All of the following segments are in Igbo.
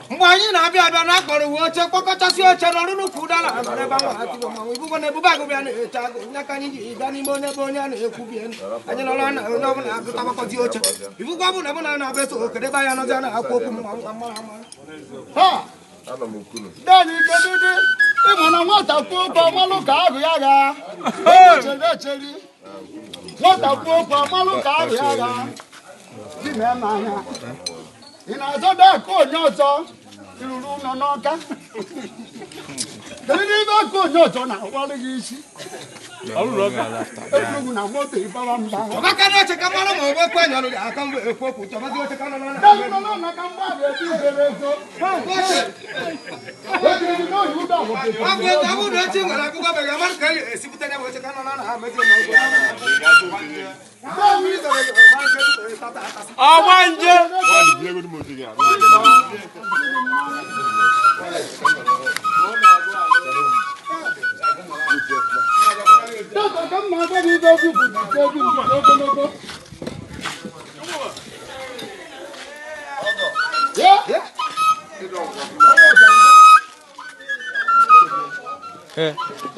Mwanyi na bia bia na kọrọ wo che kpọkọcha si oche no runu kuda la bare ba nwa ati mo ibu ko na ebu ba go bia na eta nya ka ni ji da ni mo ne bo nya na ekwu bia anyi no la na no na agụta ba ti oche ibu ko bu na na be so kede ba ya no ja na akwu okwu mma ha ana m kunu dani kedede imo na nwata kwu ko malu ka agụ ya ga chele cheli nwata kwu ko malu ka agụ ya ga di me ma anya ina zoda ko nyozo iruru no noka deni ba ko nyozo na wale gishi ebu na moto ibaba mba baka no che kamara mo we kwa nyalo ya kan we ekwoku to ba di o che kana na na kan ba be ti berezo ha ko che we di no yuda ho ke ba be ta bu no che ngara ku ba be ya mar kai sibuta na we che kana na ha me je mo Awanje.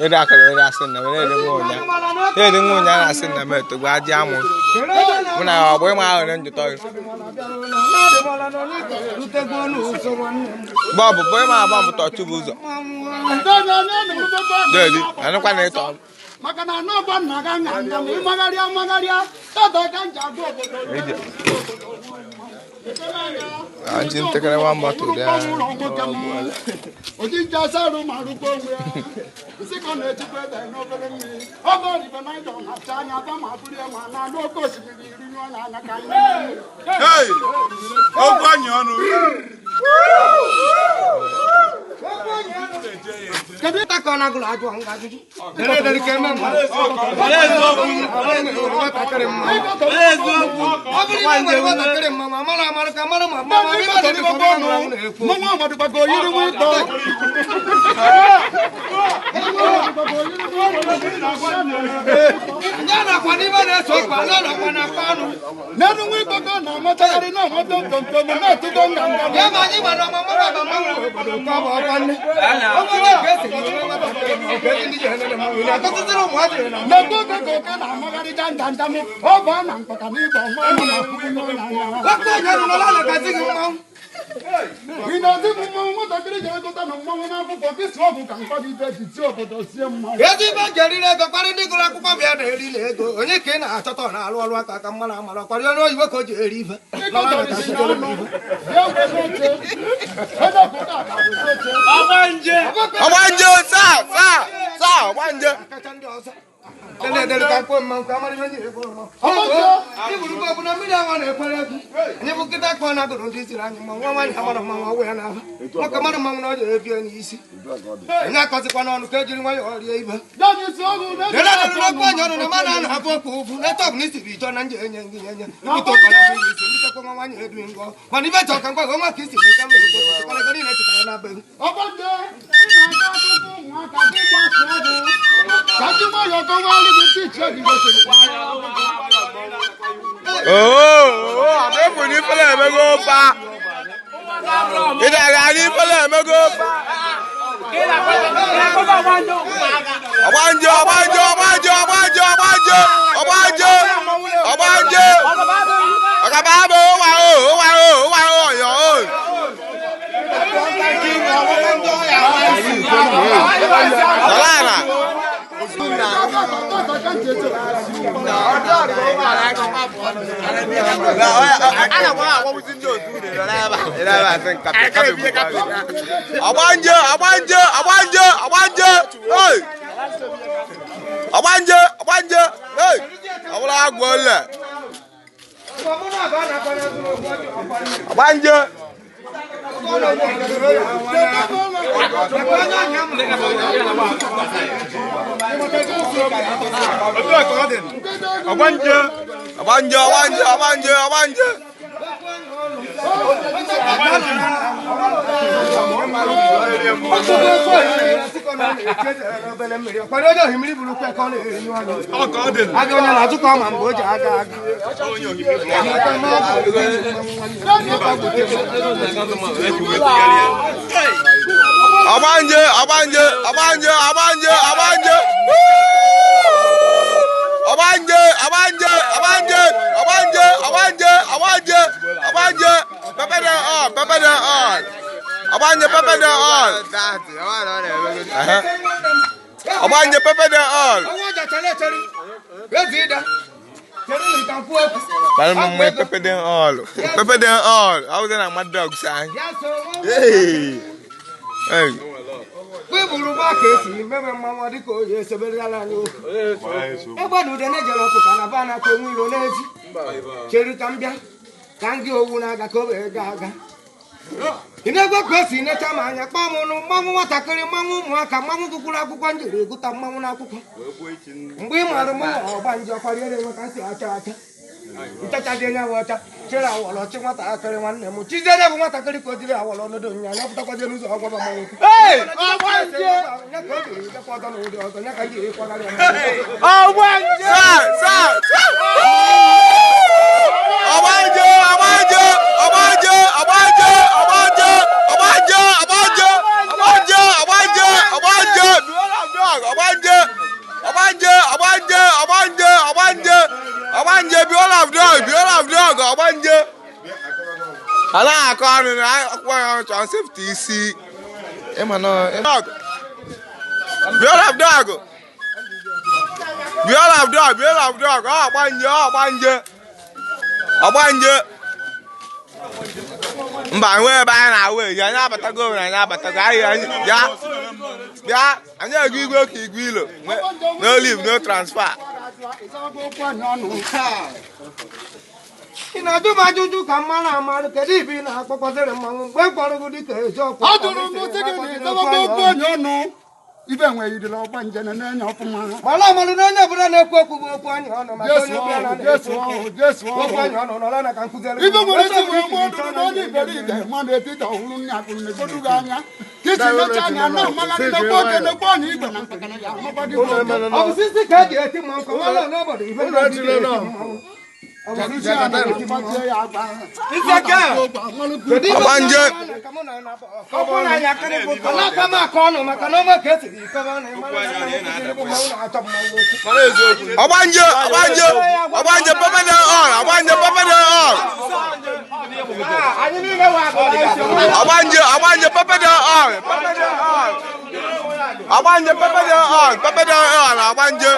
Eda akara eda asin na wele ngonya. Ede ngonya na asin na meto gwa aja amu. Muna ogbo ma ahụ na njuto. Bob boy ma aba mbuto tubu ụzọ. Dedi, anụkwa na ito. Maka na no ba na ga nganga mi magaria tata kan jago obodo. Anji ntekere wa mbato dia. Oji jasaru maruko nwe. Isiko na echikwe da no bere mi. Ogo ri be na jo na chanya ba ma buri ma na no ko sibiri ri no na anya kan. hey ogo anyi onu Kede ta ko na gulo ajo anga juju. Dere ke me ma. Abanjo Inegwe kwesi necha ma anya kpọọ mụ mmanwụ nwatakịrị mmanwụ ụmụaka mmanwụ gụkwụrụ akwụkwọ njiri egụta mmanwụ n'akwụkwọ mgbe ị maara mụ ọgbanje ọkwariere enwe ka nsị acha acha nchacha dị enye ọcha chere awọrọ chi nwatakịrị nwanne m chiziere bụ nwatakịrị ka o jiri awọrọ ọnọdụ nya anya pụtakwazie n'ụzọ ọgwaba mmanwụ Ala akọni na akwa chọn safety isi. Emano. Biol of dog. Abanje. Mba nwe ba na we ya nya abatago na nya abatago ayi ya anya ego igwe ka igwe ilo. No leave no transfer. Ina do majuju ka mara amaru kedi bi na akpọkọsere mmanwụ mgbe kpọrọ dị ka eje ọkpọ. Adụrụ m sị gị na ịzọba okwu onye ọnụ ibe nwe yidila ọgba nje na na-enye ọfụma. Mala amaru na onye ọbụla na-ekwu okwu bụ okwu onye ọnụ maka onye bịa na Jesu okwu onye ọnụ nọrọ na ka nkụzere. ibe nwere isi wee mụọ ọdụrụ na onye iberibe mmadụ etiti ọhụrụ nne akpụrụ na-egodu gị anya kisi mecha anya na mmala nnekwu oke nekwu onye igwe na mpakana ya ọmọbadị Ọ bụ sisi ka eji eti mmanwụ ka mmanwụ n'obodo ibe na-eti mmanwụ. Abanje. Abanje.